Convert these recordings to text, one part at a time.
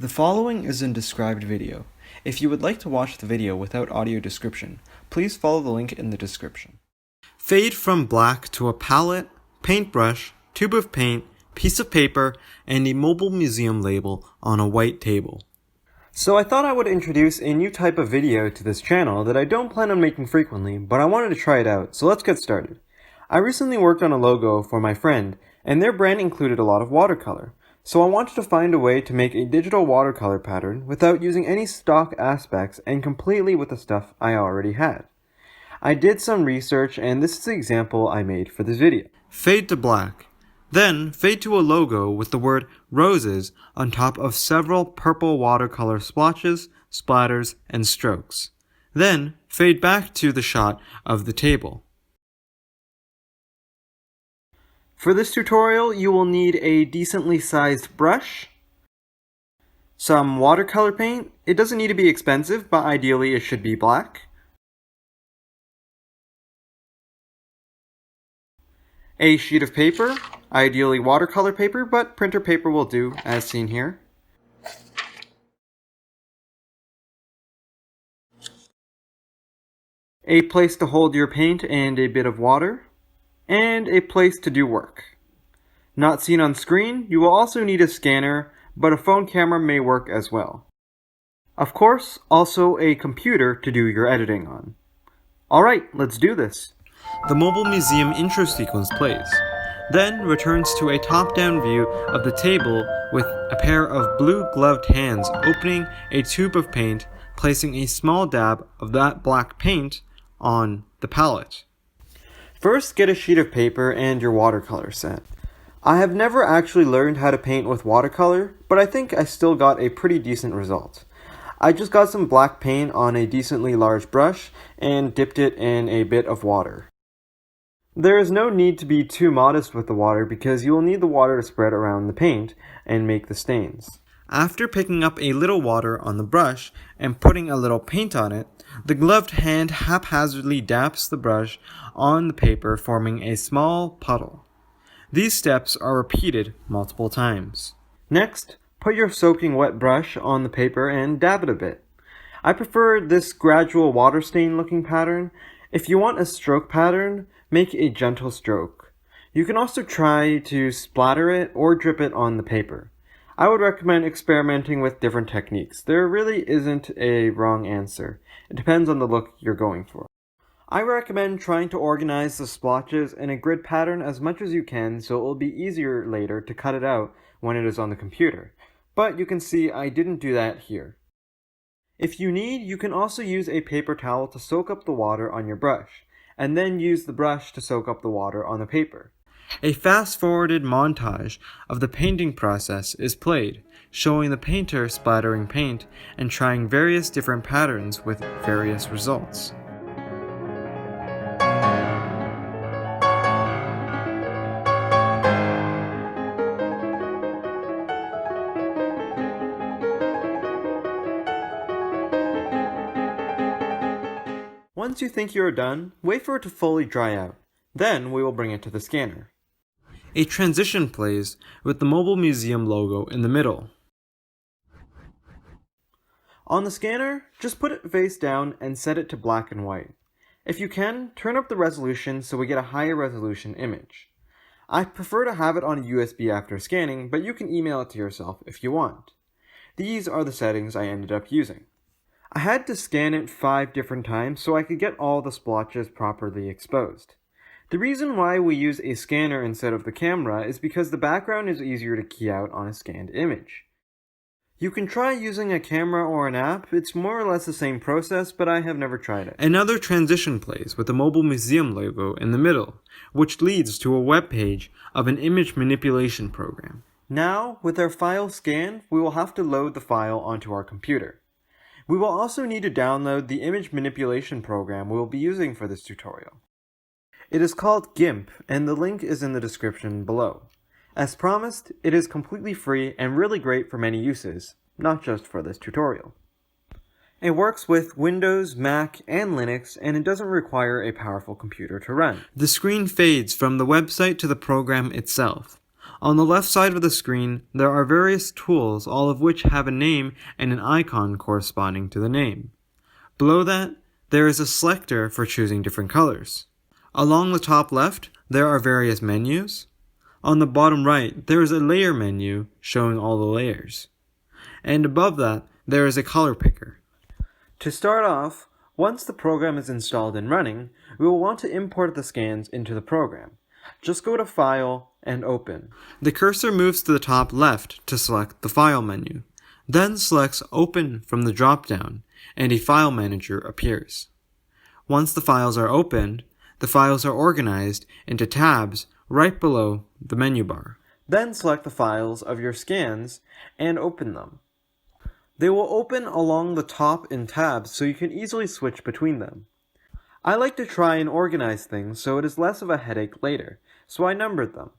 The following is a described video. If you would like to watch the video without audio description, please follow the link in the description. Fade from black to a palette, paintbrush, tube of paint, piece of paper, and a mobile museum label on a white table. So I thought I would introduce a new type of video to this channel that I don't plan on making frequently, but I wanted to try it out, so let's get started. I recently worked on a logo for my friend, and their brand included a lot of watercolor. So I wanted to find a way to make a digital watercolor pattern without using any stock aspects and completely with the stuff I already had. I did some research and this is the example I made for this video. Fade to black. Then fade to a logo with the word roses on top of several purple watercolor splotches, splatters, and strokes. Then fade back to the shot of the table. For this tutorial, you will need a decently sized brush, some watercolor paint. It doesn't need to be expensive, but ideally it should be black, a sheet of paper, ideally watercolor paper, but printer paper will do, as seen here, a place to hold your paint and a bit of water, and a place to do work. Not seen on screen, you will also need a scanner, but a phone camera may work as well. Of course, also a computer to do your editing on. Alright, let's do this. The mobile museum intro sequence plays, then returns to a top-down view of the table with a pair of blue gloved hands opening a tube of paint, placing a small dab of that black paint on the palette. First, get a sheet of paper and your watercolor set. I have never actually learned how to paint with watercolor, but I think I still got a pretty decent result. I just got some black paint on a decently large brush and dipped it in a bit of water. There is no need to be too modest with the water because you will need the water to spread around the paint and make the stains. After picking up a little water on the brush and putting a little paint on it, the gloved hand haphazardly dabs the brush on the paper, forming a small puddle. These steps are repeated multiple times. Next, put your soaking wet brush on the paper and dab it a bit. I prefer this gradual water stain looking pattern. If you want a stroke pattern, make a gentle stroke. You can also try to splatter it or drip it on the paper. I would recommend experimenting with different techniques. There really isn't a wrong answer. It depends on the look you're going for. I recommend trying to organize the splotches in a grid pattern as much as you can so it will be easier later to cut it out when it is on the computer. But you can see I didn't do that here. If you need, you can also use a paper towel to soak up the water on your brush, and then use the brush to soak up the water on the paper. A fast-forwarded montage of the painting process is played, showing the painter splattering paint and trying various different patterns with various results. Once you think you are done, wait for it to fully dry out. Then we will bring it to the scanner. A transition plays with the mobile museum logo in the middle. On the scanner, just put it face down and set it to black and white. If you can, turn up the resolution so we get a higher resolution image. I prefer to have it on a USB after scanning, but you can email it to yourself if you want. These are the settings I ended up using. I had to scan it 5 different times so I could get all the splotches properly exposed. The reason why we use a scanner instead of the camera is because the background is easier to key out on a scanned image. You can try using a camera or an app. It's more or less the same process, but I have never tried it. Another transition plays with the mobile museum logo in the middle, which leads to a web page of an image manipulation program. Now, with our file scanned, we will have to load the file onto our computer. We will also need to download the image manipulation program we will be using for this tutorial. It is called Gimp, and the link is in the description below. As promised, it is completely free and really great for many uses, not just for this tutorial. It works with Windows, Mac, and Linux, and it doesn't require a powerful computer to run. The screen fades from the website to the program itself. On the left side of the screen, there are various tools, all of which have a name and an icon corresponding to the name. Below that, there is a selector for choosing different colors. Along the top left, there are various menus. On the bottom right, there is a layer menu showing all the layers. And above that, there is a color picker. To start off, once the program is installed and running, we will want to import the scans into the program. Just go to File and Open. The cursor moves to the top left to select the File menu, then selects Open from the drop-down, and a file manager appears. Once the files are opened, the files are organized into tabs right below the menu bar. Then select the files of your scans and open them. They will open along the top in tabs so you can easily switch between them. I like to try and organize things so it is less of a headache later, so I numbered them.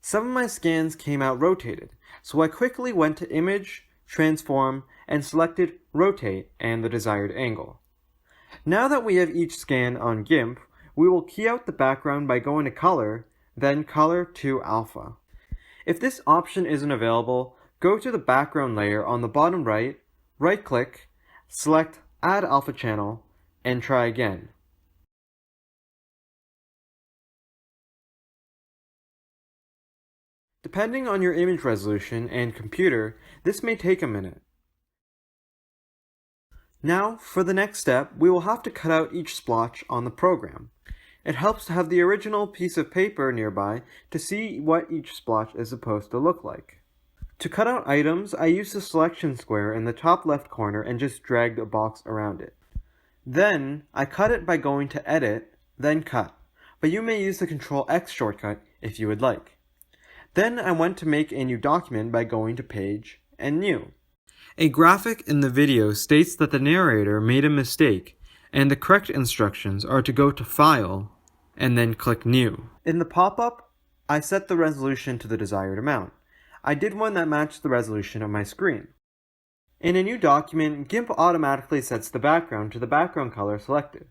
Some of my scans came out rotated, so I quickly went to Image, Transform, and selected Rotate and the desired angle. Now that we have each scan on Gimp, we will key out the background by going to Color, then Color to Alpha. If this option isn't available, go to the background layer on the bottom right, right-click, select Add Alpha Channel, and try again. Depending on your image resolution and computer, this may take a minute. Now, for the next step, we will have to cut out each splotch on the program. It helps to have the original piece of paper nearby to see what each splotch is supposed to look like. To cut out items, I use the selection square in the top left corner and just dragged a box around it. Then, I cut it by going to Edit, then Cut, but you may use the Ctrl X shortcut if you would like. Then I went to make a new document by going to Page and New. A graphic in the video states that the narrator made a mistake, and the correct instructions are to go to File, and then click New. In the pop-up, I set the resolution to the desired amount. I did one that matched the resolution of my screen. In a new document, Gimp automatically sets the background to the background color selected.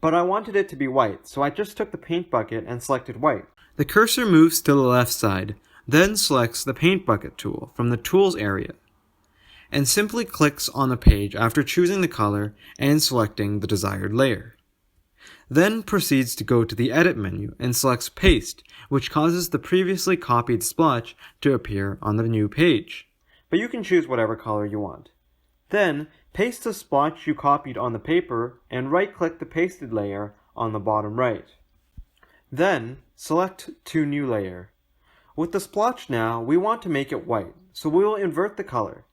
But I wanted it to be white, so I just took the paint bucket and selected white. The cursor moves to the left side, then selects the paint bucket tool from the Tools area, and simply clicks on the page after choosing the color and selecting the desired layer. Then proceeds to go to the Edit menu and selects Paste, which causes the previously copied splotch to appear on the new page. But you can choose whatever color you want. Then, paste the splotch you copied on the paper and right-click the pasted layer on the bottom right. Then, select to New Layer. With the splotch now, we want to make it white, so we will invert the color.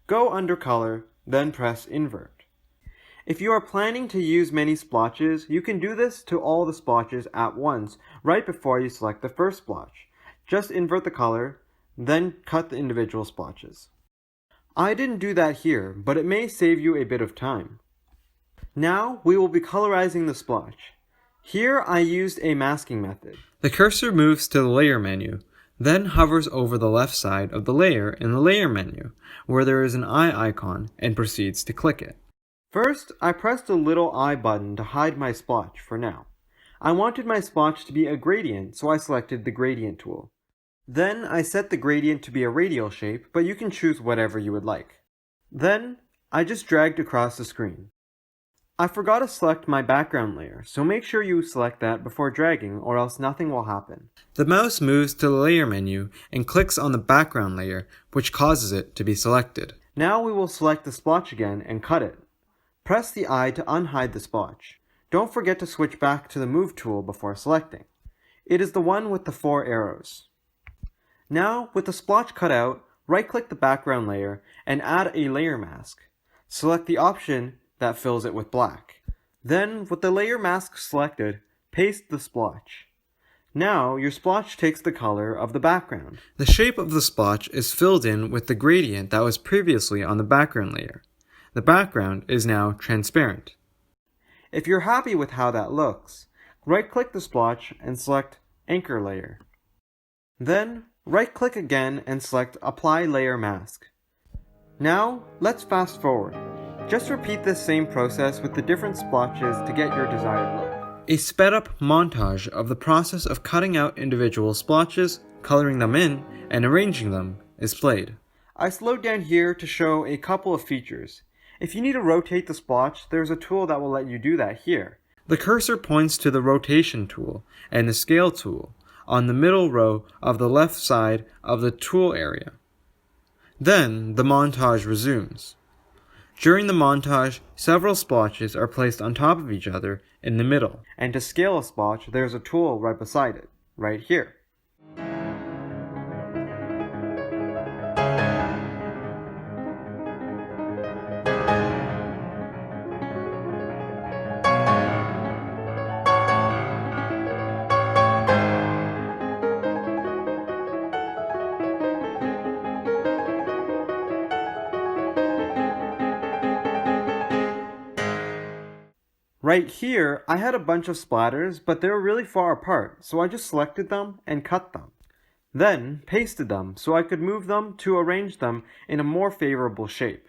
Go under Color, then press Invert. If you are planning to use many splotches, you can do this to all the splotches at once, right before you select the first splotch. Just invert the color, then cut the individual splotches. I didn't do that here, but it may save you a bit of time. Now, we will be colorizing the splotch. Here I used a masking method. The cursor moves to the Layer menu, then hovers over the left side of the layer in the Layer menu, where there is an eye icon, and proceeds to click it. First, I pressed the little eye button to hide my splotch for now. I wanted my splotch to be a gradient, so I selected the Gradient tool. Then, I set the gradient to be a radial shape, but you can choose whatever you would like. Then, I just dragged across the screen. I forgot to select my background layer, so make sure you select that before dragging or else nothing will happen. The mouse moves to the Layer menu and clicks on the background layer, which causes it to be selected. Now we will select the splotch again and cut it. Press the eye to unhide the splotch. Don't forget to switch back to the Move tool before selecting. It is the one with the 4 arrows. Now, with the splotch cut out, right-click the background layer and add a layer mask. Select the option that fills it with black. Then, with the layer mask selected, paste the splotch. Now, your splotch takes the color of the background. The shape of the splotch is filled in with the gradient that was previously on the background layer. The background is now transparent. If you're happy with how that looks, right-click the splotch and select Anchor Layer. Then, right-click again and select Apply Layer Mask. Now, let's fast forward. Just repeat this same process with the different splotches to get your desired look. A sped-up montage of the process of cutting out individual splotches coloring them in, and arranging them is played. I slowed down here to show a couple of features. If you need to rotate the splotch, there's a tool that will let you do that here. The cursor points to the rotation tool and the scale tool on the middle row of the left side of the tool area. Then the montage resumes. During the montage, several splotches are placed on top of each other in the middle. And to scale a splotch, there's a tool right beside it, right here. Right here, I had a bunch of splatters, but they were really far apart, so I just selected them and cut them. Then, pasted them so I could move them to arrange them in a more favorable shape.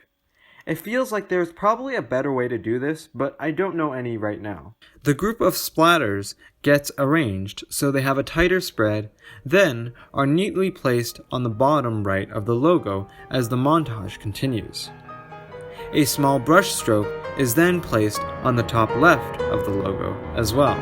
It feels like there's probably a better way to do this, but I don't know any right now. The group of splatters gets arranged so they have a tighter spread, then are neatly placed on the bottom right of the logo as the montage continues. A small brush stroke is then placed on the top left of the logo as well.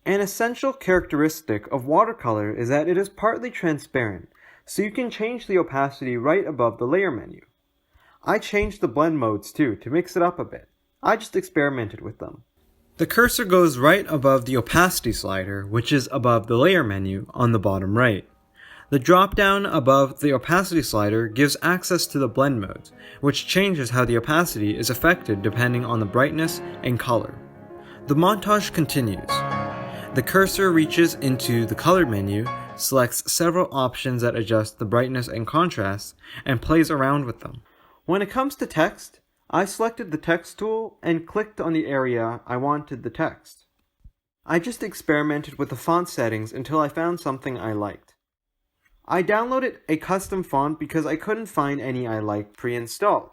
An essential characteristic of watercolor is that it is partly transparent, so you can change the opacity right above the layer menu. I changed the blend modes too to mix it up a bit. I just experimented with them. The cursor goes right above the opacity slider, which is above the layer menu on the bottom right. The drop-down above the opacity slider gives access to the blend modes, which changes how the opacity is affected depending on the brightness and color. The montage continues. The cursor reaches into the color menu, selects several options that adjust the brightness and contrast, and plays around with them. When it comes to text, I selected the text tool and clicked on the area I wanted the text. I just experimented with the font settings until I found something I liked. I downloaded a custom font because I couldn't find any I liked pre-installed.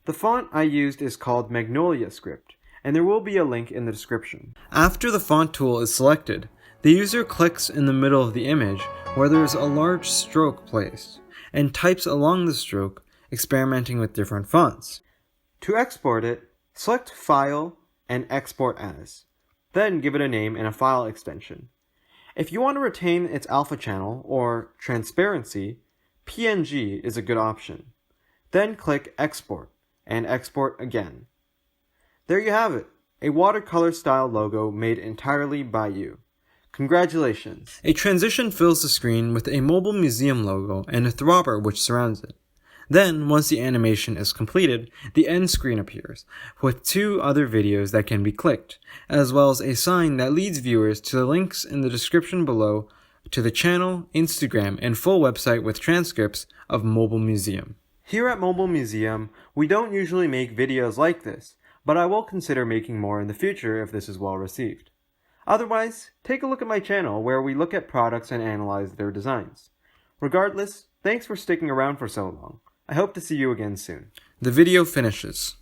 The font I used is called Magnolia Script, and there will be a link in the description. After the font tool is selected, the user clicks in the middle of the image where there is a large stroke placed, and types along the stroke, experimenting with different fonts. To export it, select File and Export As. Then give it a name and a file extension. If you want to retain its alpha channel, or transparency, PNG is a good option. Then click Export, and export again. There you have it, a watercolor style logo made entirely by you. Congratulations! A transition fills the screen with a mobile museum logo and a throbber which surrounds it. Then, once the animation is completed, the end screen appears, with 2 other videos that can be clicked, as well as a sign that leads viewers to the links in the description below to the channel, Instagram, and full website with transcripts of Mobile Museum. Here at Mobile Museum, we don't usually make videos like this, but I will consider making more in the future if this is well received. Otherwise, take a look at my channel where we look at products and analyze their designs. Regardless, thanks for sticking around for so long. I hope to see you again soon. The video finishes.